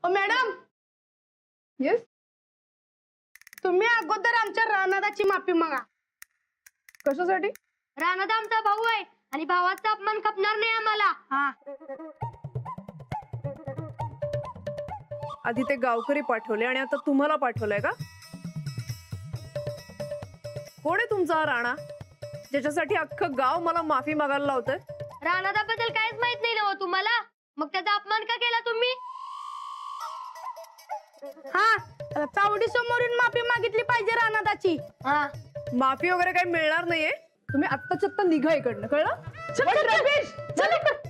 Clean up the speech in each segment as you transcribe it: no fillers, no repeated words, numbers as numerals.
ओ madam, yes, तुम्ही अगोदर आमच्या रानादाची माफी मागा. कशासाठी? राणादा आमचा भाऊ आहे आणि भावाचा अपमान खपणार नाही आम्हाला. हा, आधी ते गावकरी पाठवले आणि आता तुम्हाला पाठवलंय का? कोण आहे तुमचा हा राणा ज्याच्यासाठी अख्खं गाव मला माफी मागायला लावतंय? राणादा बद्दल काहीच माहित नाही ना हो तुम्हाला. मग त्याचा अपमान का केला तुम्ही? हा, चावडी समोरून माफी मागितली पाहिजे रानादाची. हा, माफी वगैरे काही मिळणार नाहीये. तुम्ही आत्ताच्या आत्ता निघा इकडनं, कळलं? चल रमेश, चल लवकर.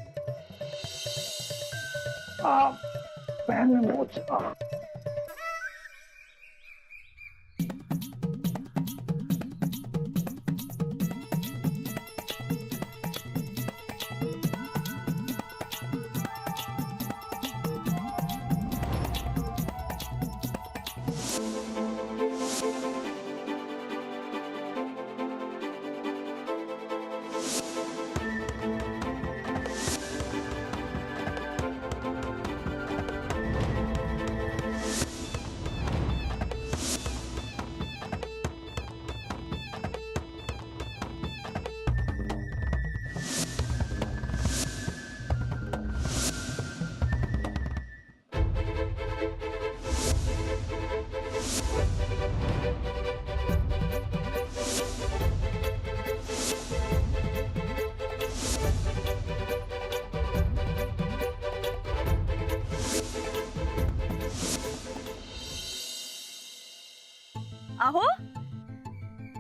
अहो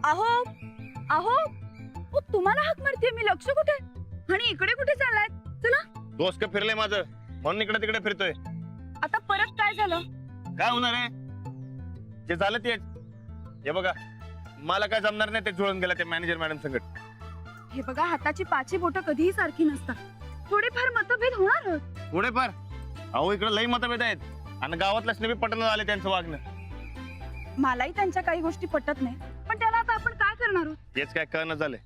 अहो अहो ओ, तुम्हाला हाक मारते मी. लक्ष कुठे आणि इकडे कुठे चाललाय? चला. दोस्त का फिरले माझं म्हणून इकडे तिकडे फिरतोय. आता परत काय झालं? काय होणार आहे? जे झालं तेच. हे बघा, मला काय जमणार नाही ते जुळून गेला त्या मॅनेजर मॅडम संकट. हे बघा, हाताची पाची बोटं कधीही सारखी नसतात. थोडेफार मतभेद होणार. थोडेफार अहो इकडे लई मतभेद आहेत आणि गावातल्या बी पटन झाले त्यांचं वागणं. मलाही त्यांच्या काही गोष्टी पटत नाही, पण त्याला आता आपण काय करणार आहोत? तेच काय कळणं झालंय.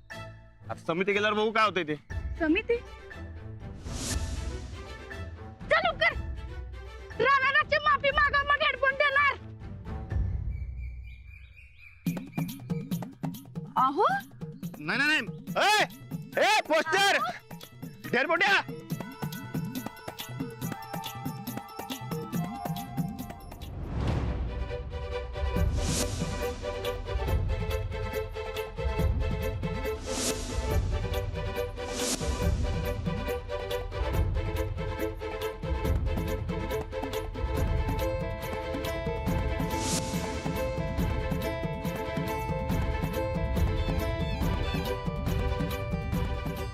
आता समिती गेल्यावर बघू काय होतंय ते. समिती? चल लवकर. रानादाची माफी मागा, मग हेडफोन देणार. अहो नाही नाही नाही. ए पोस्टर डेरबोट्या.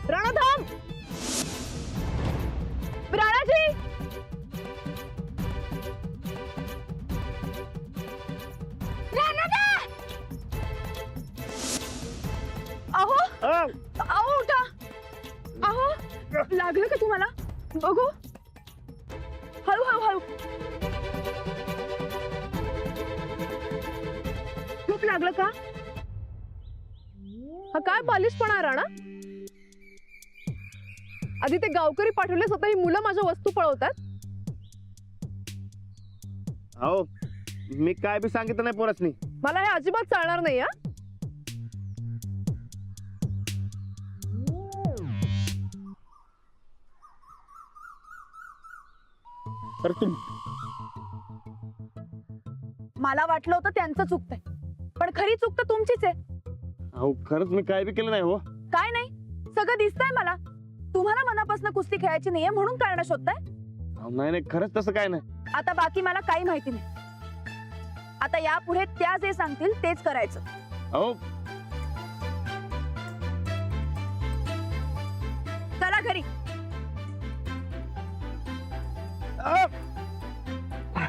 राणा थांब. राणाजी, अहो अहो उठा. अहो लागलं का तुम्हाला? बघू. हळू हळू हळू. खूप लागलं का? हा काय बालिशपणा राणा? आधी ते गावकरी पाठवले, स्वतः ही मुलं माझ्या वस्तू पळवतात. हो मी काय बी सांगितलं नाही पोरासनी. मला हे अजिबात चालणार नाही. हा, तर तुम मला वाटलं होतं त्यांचं चुकतंय, पण खरी चूक तर तुमचीच आहे. अहो खरंच मी काय बी केलं नाही हो. काय नाही, सगळं दिसतंय मला. तुम्हाला मनापासून कुस्ती खेळायची नाहीये म्हणून कारण शोधताय. अहो, नाही नाही खरंच तसं काय नाही. आता बाकी मला काही माहिती नाही. आता यापुढे त्या जे सांगतील तेच करायचं. अहो चला घरी.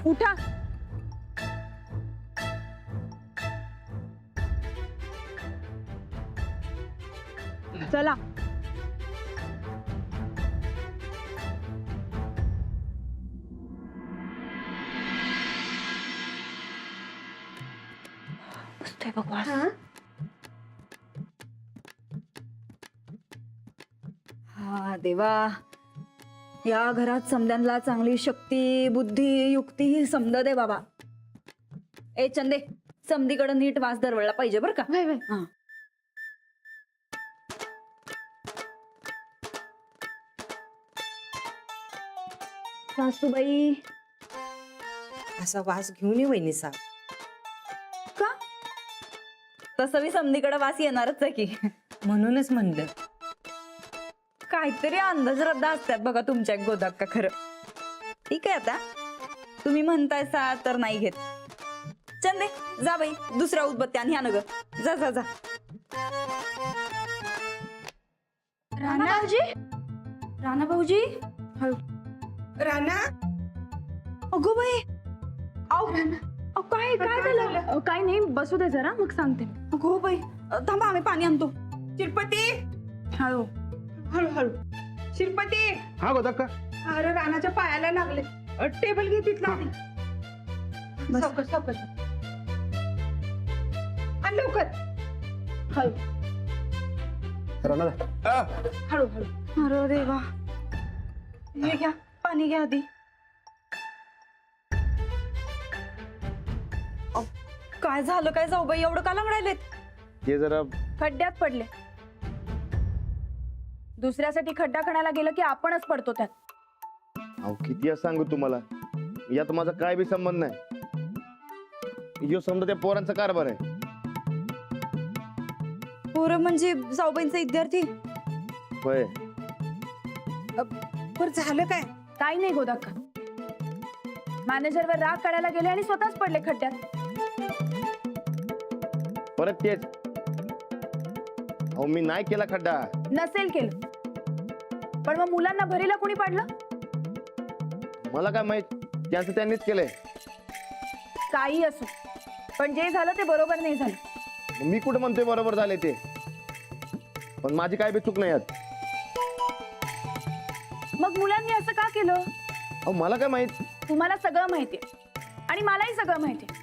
उठा. चला. हा देवा, या घरात समद्यांना चांगली शक्ती बुद्धी युक्ती समद दे बाबा. ए चंदे, समधीकडे नीट वास दरवळला पाहिजे बरं का. वय वय. हा. सासूबाई असा वास घेऊन ये वहिनी सा. का तसं मी समधीकडे वास येणारच आहे की. म्हणूनच म्हणलं. काहीतरी अंधश्रद्धा असतात बघा तुमच्या गोदात का खरं. ठीक आहे आता तुम्ही म्हणताय सा तर नाही घेत. चंदे जा बाई, दुसऱ्या उदबत्त्या आणि ह्या नग जा जा जा. राणा भाऊजी, राणा भाऊजी. राणा, अगो बाई, काय काय झालं? काय नाही, बसू दे जरा, मग सांगते. अगो बाई, थांबा आम्ही पाणी आणतो. शिरपती, हळू. हळूहळू. शिरपती, हा गोदाक्का. अरे राणाच्या पायाला लागले. टेबल घे तिथला. सावकाश सावकाश. आणि लवकर. राणा हळूहळू. अरे देवा, हे घ्या पाणी घ्या आधी. काय झालं काय जाऊ बाई, एवढं का लंगडायलेत? ते जरा खड्ड्यात पडले. दुसऱ्यासाठी खड्डा खणायला गेलं की आपणच पडतो त्यात. अहो किती वेळा सांगू तुम्हाला, यात माझा काय बी संबंध नाही. यो समजा त्या पोरांचा कारभार आहे. पोरं म्हणजे जाऊबाईंचा विद्यार्थी. होय. बरं झालं काय? काही नाही गोदाक्का. मॅनेजरवर राग काढायला गेले आणि स्वतःच पडले खड्ड्यात. परत तेच. अहो मी नाही केला खड्डा. नसेल केलं, पण मग मुलांना भरीला कोणी पाडलं? मला काय माहित, त्यांचं त्यांनीच केलंय. काही असो, पण जे झालं ते बरोबर नाही झालं. मी कुठे म्हणतोय बरोबर झाले ते, पण माझी काय बी चूक नाही यात. मग मुलांनी असं का केलं? अहो मला काय माहित. तुम्हाला सगळं माहितीये आणि मलाही सगळं माहितीये.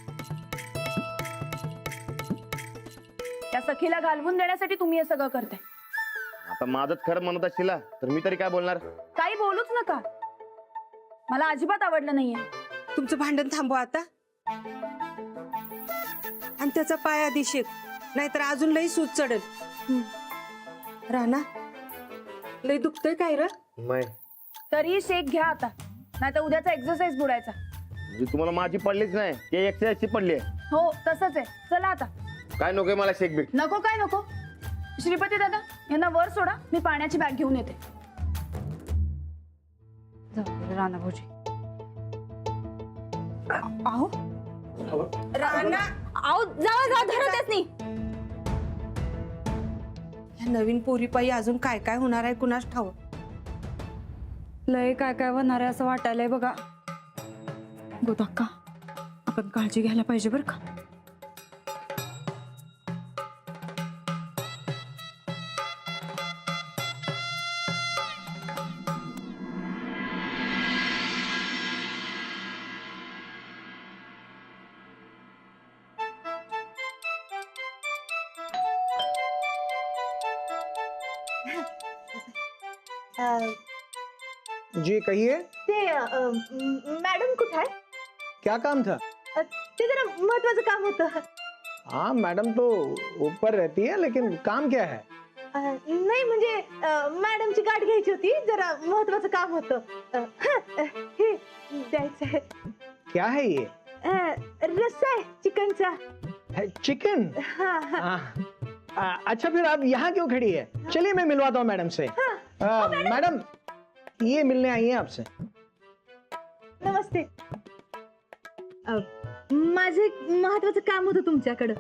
त्या सखीला घालवून देण्यासाठी तुम्ही हे सगळं करताय. आता माझंच खरं म्हणत असशील तर मी तरी काय बोलणार. काही बोलूच नका, मला अजिबात आवडलं नाहीये. तुमचं भांडण थांबवा आता. आणि त्याचा पाय आधी शेक, नाहीतर अजून लई सूज चढेल. राणा, लई दुखतंय काय र? नाही तरी शेक घ्या आता, नाहीतर उद्याचा एक्सरसाइज बुडायचा. म्हणजे तुम्हाला माझी पडलीच नाही, ते एक्सरसाइजची पडली आहे. हो तसंच आहे. चला आता. काय नकोय मला शेक बीक. नको काय नको. श्रीपती दादा यांना वर सोडा, मी पाण्याची बॅग घेऊन येते. राणा भाऊजी. आहो राणा, आहो जावा जावा, धरतच नाही. या नवीन पोरीपायी अजून काय काय होणार आहे कुणास ठाव. लय काय काय होणार आहे असं वाटायलंय बघा. गोदाक्का, आपण काळजी घ्यायला पाहिजे बरं का. जी कहिए, ते मॅडम कुठे आहे? क्या काम था? ते जरा महत्वाचं काम होतं. हाँ मैडम तो ऊपर रहती है, लेकिन काम क्या है? नाही म्हणजे मॅडमची गाठ घ्यायची होती, जरा महत्वाचं काम होतं. हे द्यायचं आहे. क्या है ये? रस्सा आहे चिकनचा. है चिकन? हाँ हाँ. अच्छा फिर आप यहाँ क्यों खड़ी है? चलिए मैं मिलवाता हूँ मैडम से. मैडम ये मिलने आई है आपसे. नमस्ते. माझं एक महत्वाचं काम होतं तुमच्याकडं.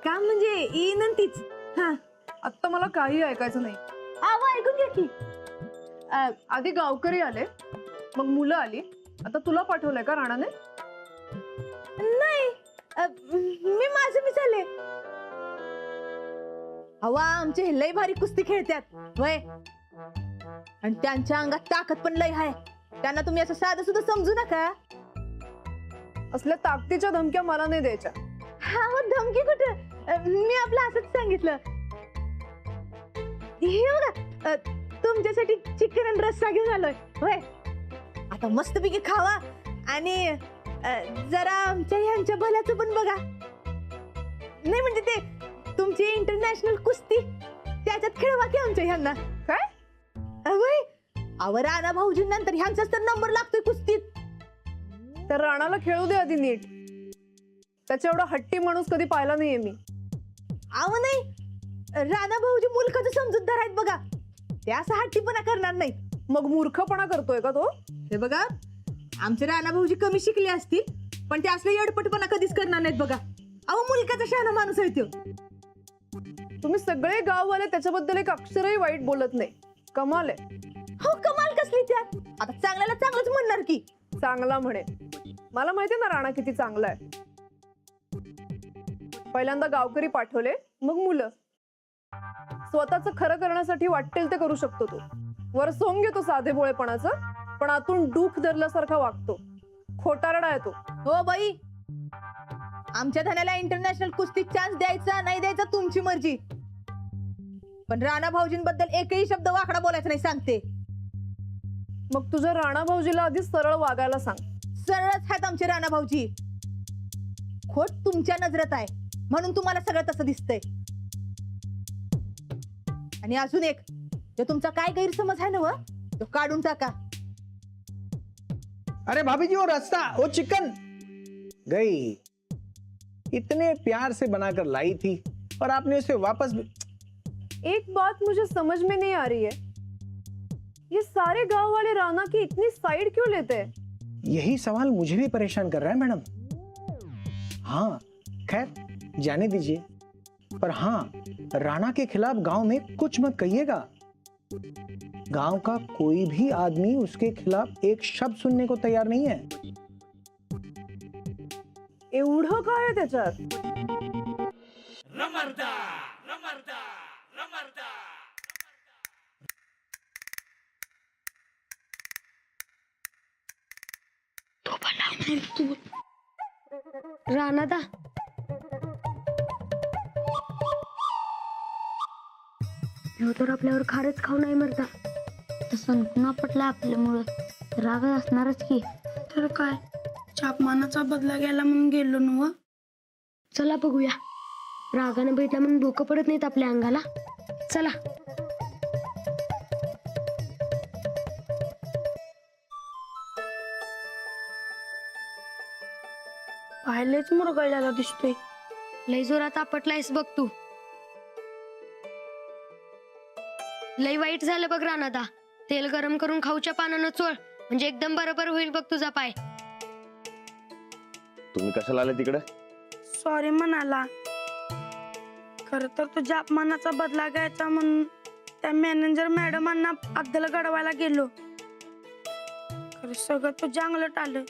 काम म्हणजे इनंतीच. हा, आता मला काही ऐकायचं नाही. आव ऐकून घ्या की. आधी गावकरी आले, मग मुलं आली, आता तुला पाठवलंय का राणाने? नाही, मी माझं चालले. हवा आमचे हे लय भारी कुस्ती खेळतात वय, आणि त्यांच्या अंगात ताकद पण लय आहे. त्यांना तुम्ही असं साधं सुद्धा समजू नका. असल्या ताकदीच्या धमक्या मला नाही द्यायच्या. हा मग धमकी कुठं, मी आपलं असंच सांगितलं. हे बघा, तुमच्यासाठी चिकन आणि रस्सा घेऊन आलोय होय. आता मस्तपैकी खावा आणि जरा आमच्या ह्यांच्या भल्याचं पण बघा. नाही म्हणजे ते तुमची इंटरनॅशनल कुस्ती त्याच्यात खेळवा की आमच्या ह्यांना. काय? होय. अहो राणा भाऊजी नंतर ह्यांचाच तर नंबर लागतोय कुस्तीत. तर राणाला खेळू दे आधी नीट. त्याच्या एवढा हट्टी माणूस कधी पाहिला नाहीये मी. अहो नाही, राणा भाऊजी मुलखाचं समजूतदार आहेत बघा. ते असं हट्टीपणा करणार नाही. मग मूर्खपणा करतोय का तो? हे बघा, आमचे राणा भाऊजी कमी शिकले असतील पण ते असले येडपटपणा कधीच करणार नाहीत बघा. अहो मुलकाचा शहाणा माणूस आहे तो. तुम्ही सगळे गाववाले त्याच्याबद्दल एक अक्षरही वाईट बोलत नाही. कमाल आहे. हो कमाल कसली त्यात. आता चांगल्याला चांगलंच म्हणणार की. चांगला म्हणे. मला माहितीये ना राणा किती चांगला आहे. पहिल्यांदा गावकरी पाठवले, मग मुलं. स्वतःच खरं करण्यासाठी वाटेल ते करू शकतो तो. वर सोंग घेतो साधे भोळेपणाचं, पण आतून डूख धरल्यासारखा वागतो. खोटारडा आहे तो. हो बाई, आमच्या धन्याला इंटरनॅशनल कुस्तीत चान्स द्यायचा नाही द्यायचा तुमची मर्जी. पण राणा भाऊजींबद्दल एकही शब्द वाकडा बोलायचा नाही सांगते. मग तुझ्या राणा भाऊजीला आधी सरळ वागायला सांग. सरळच आहेत आमचे राणा भाऊजी. खोट तुमच्या नजरेत आहे म्हणून तुम्हाला सगळं तसं दिसतंय. आणि अजून एक, जो तुमचा काय गैरसमज आहे ना व, तो काढून टाका. अरे भाभी जी वो रास्ता, वो चिकन गई, इतने प्यार से बनाकर लाई थी और आपने उसे वापस एक बात मुझे समझ में नहीं आ रही है, ये सारे गांव वाले राणा की इतनी साइड क्यों लेते हैं? यही सवाल मुझे भी परेशान कर रहा है मैडम. हाँ खैर जाने दीजिए, पर हाँ राणा के खिलाफ गांव में कुछ मत कहिएगा. गांव का कोई भी आदमी उसके खिलाफ एक शब्द सुनने को तैयार नहीं है. एवढं काय आहे त्याच्यात? राणादा, ह्यो तर आपल्यावर खारच खाऊ नाही मरता. तसं पुन्हा पटलं आपल्यामुळं राग असणारच की. तर काय, चापमानाचा बदला घ्यायला म्हणून गेलो नव. चला बघूया. रागानं भेटला म्हणून डोकं पडत नाहीत आपल्या अंगाला. चला. पाहिलेच मुरगळलेला दिसतोय. लय जोरात आपटलायस बघ तू. लय वाईट झालं बघ राणादा. तेल गरम करून खाऊच्या पानानं चोळ, म्हणजे एकदम बरोबर होईल बघ तुझा पाय. तुम्ही कशाला आले तिकडे? सॉरी म्हणाला. खर तर तुझ्या अपमानाचा बदला घ्यायचा म्हणून त्या मॅनेजर मॅडमांना अद्दल घडवायला गेलो. खरं सगळं तुझ्या अंगलट आलं.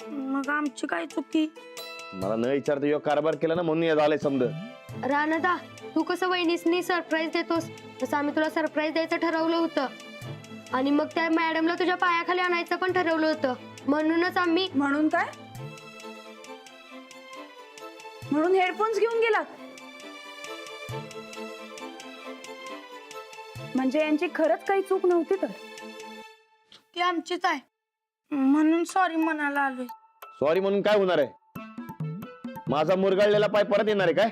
मग आमची काय चुकी? मला न विचारता यो कारभार केला ना म्हणून आले समज. राणादा, तू कसं वहिनीसनी सरप्राईज देतोस तसं आम्ही तुला सरप्राईज द्यायचं ठरवलं होतं. आणि मग त्या मॅडमला तुझ्या पायाखाली आणायचं पण ठरवलं होतं. म्हणूनच आम्ही. म्हणून काय? म्हणून हेडफोन्स घेऊन गेलात? म्हणजे यांची खरंच काही चूक नव्हती तर? ती आमचीच आहे म्हणून सॉरी म्हणायला आलोय. सॉरी म्हणून काय होणार आहे? माझा मुरगाळलेला पाय परत येणार आहे काय?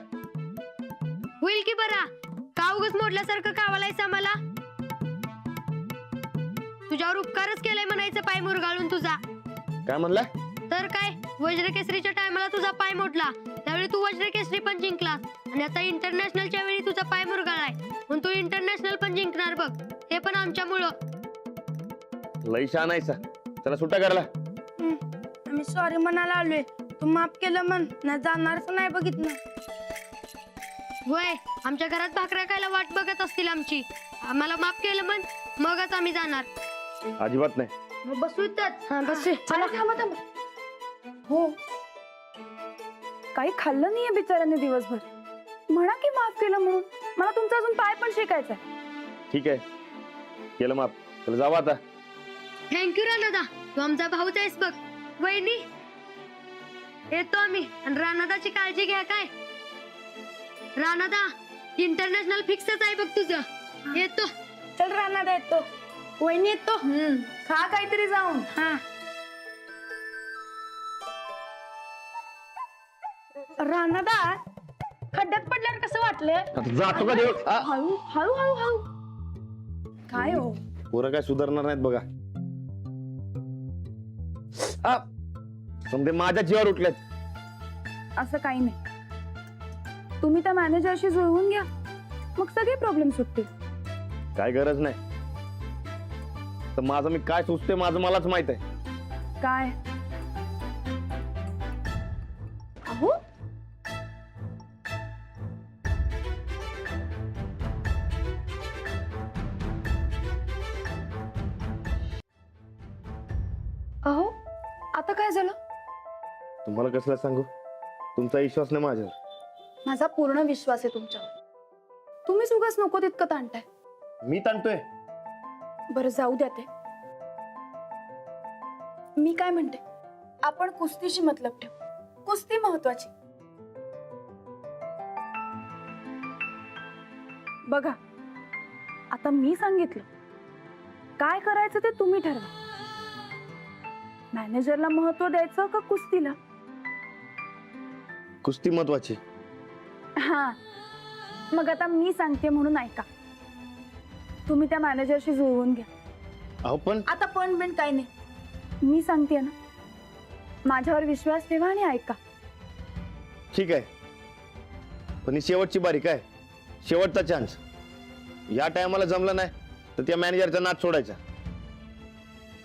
होईल की बरा. का उगच मोडल्यासारखं कावालायचं आम्हाला? तुझ्यावर उपकारच केलाय म्हणायचं पाय मुरगाळून तुझा. काय म्हणला? तर काय, वज्रकेसरीच्या टायमाला तुझा पाय मोडला, त्यावेळी तू वज्रकेसरी पण जिंकला. आणि आता इंटरनॅशनलच्या वेळी तुझा पाय मुरगाळाय म्हणून तू इंटरनॅशनल पण जिंकणार बघ. ते पण आमच्यामुळं. लई शहाणा आहेसा. चला सुट्टा करायला. आम्ही सॉरी म्हणायला आलोय. तू माफ केलं म्हण, नाही जाणारच नाही बघितलं. होय, आमच्या घरात भाकऱ्या खायला वाट बघत असतील आमची. आम्हाला माफ केलं म्हण, मगच आम्ही जाणार. अजिबात नाही. मग बसू इथंच. हा बसू. चला. हो, काही खाल्लं नाहीये बिचाऱ्याने दिवसभर. म्हणा की माफ केलं म्हणून. मला तुमचा अजून पाय पण शेकायचा. ठीक आहे, केलं माफ. चला जावा आता. थँक्यू राणादा, तू आमचा भाऊच आहेस बघ. वहिनी, येतो आम्ही. आणि राणादाची काळजी घ्या काय. राणादा, इंटरनॅशनल फिक्सच आहे बघ तुझं. येतो. चल राणा येतो. वहिनी येतो. खा काहीतरी जाऊन. हा राणादा, खड्ड्यात पडल्यावर कसं वाटलं? आता जातो का देव? हळू हळू हळू हळू. काय हो? पोरं काय सुधारणार नाहीत बघा. समजे माझ्या जीवावर उठलेत. असं काही नाही. तुम्ही त्या मॅनेजरशी जुळवून घ्या, मग सगळे प्रॉब्लेम सुटतील. काय गरज नाही. तर माझं मी काय सुचते माझं मलाच माहित आहे. काय? अहो अहो आता काय झालं? तुम्हाला कसला सांगू? तुमचा विश्वास नाही माझ्यावर. माझा पूर्ण विश्वास आहे तुमच्यावर. तुम्हीच उगाच नको तितकं ताणताय. मी ताणतोय? बरं जाऊ द्या ते. मी काय म्हणते, आपण कुस्तीशी मतलब ठेवू. कुस्ती महत्वाची. बघा आता मी सांगितलं, काय करायचं ते तुम्ही ठरवा. मॅनेजरला महत्व द्यायचं का कुस्तीला? कुस्ती महत्वाची. हा मग आता मी सांगते म्हणून ऐका. तुम्ही त्या मॅनेजरशी जुळवून घ्या. अहो पण आता पण काय नाही, मी सांगते ना. माझ्यावर विश्वास ठेवा आणि ऐका. ठीक आहे, पण ही शेवटची बारी काय, शेवटचा चान्स. या टायमाला जमलं नाही तर त्या मॅनेजरचा नाद सोडायचा.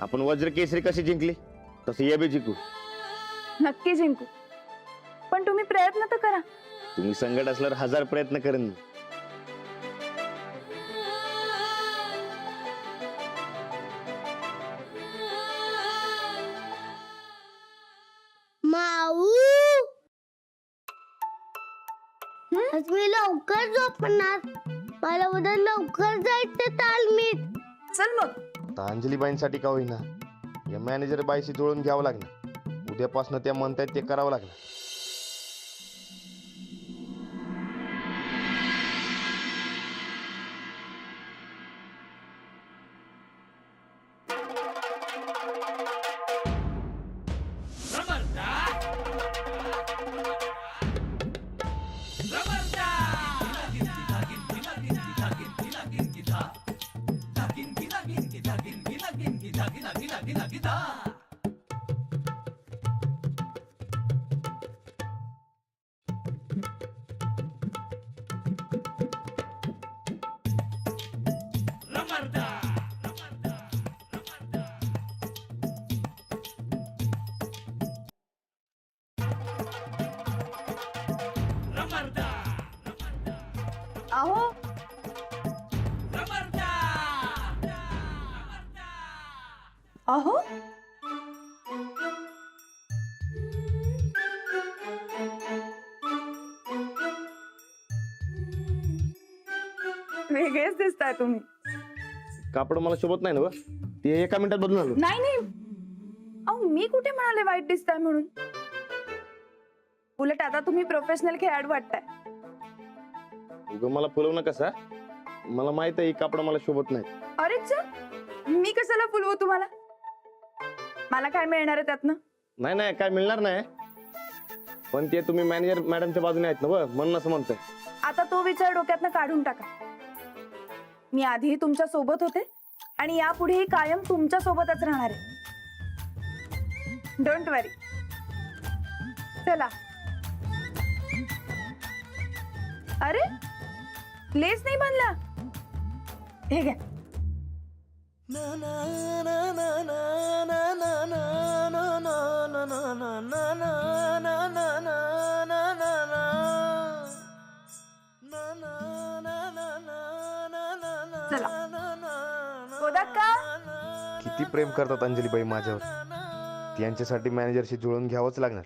आपण वज्र केसरी कशी जिंकली तसं हे बी जिंकू. नक्की जिंकू, पण तुम्ही प्रयत्न तर करा. तुम्ही संकट असल्यावर 1000 प्रयत्न करेन मी. माऊ, आज मी लवकर झोपणार. मला उद्या लवकर जायचं तालमीत. चल मग. आता अंजलीबाईंसाठी का होईना या मॅनेजर बाईशी जुळून घ्यावं लागणार. उद्यापासून त्या म्हणतायत ते करावं लागणार. अहो अहो वेगळेच दिसताय तुम्ही. कापड मला शोभत नाही ना व? ते एका मिनिटात बदलून आलो. नाही नाही, अहो मी कुठे म्हणाले वाईट दिसताय म्हणून. उलट आता तुम्ही प्रोफेशनल खेळाडू वाटताय. उगा मला फुलवू नका कसा. मला माहित आहे ही कापड मला शोभत नाही. अरे च, मी कशाला फुलवू तुम्हाला? मला काय मिळणार आहे त्यातनं? नाही नाही काय मिळणार नाही, पण ते तुम्ही मॅनेजर मॅडमच्या बाजूने आहेत ना व, म्हणून असं म्हणतोय. आता तो विचार डोक्यातनं काढून टाका. मी आधीही तुमच्या सोबत होते आणि यापुढेही कायम तुमच्या सोबतच राहणार आहे. डोंट वरी. चला. अरे लेस नाही बांधला. हे घ्या. चला. गोदाक्का, किती प्रेम करतात अंजलीबाई माझ्यावर. त्यांच्यासाठी मॅनेजरशी जुळून घ्यावंच लागणार.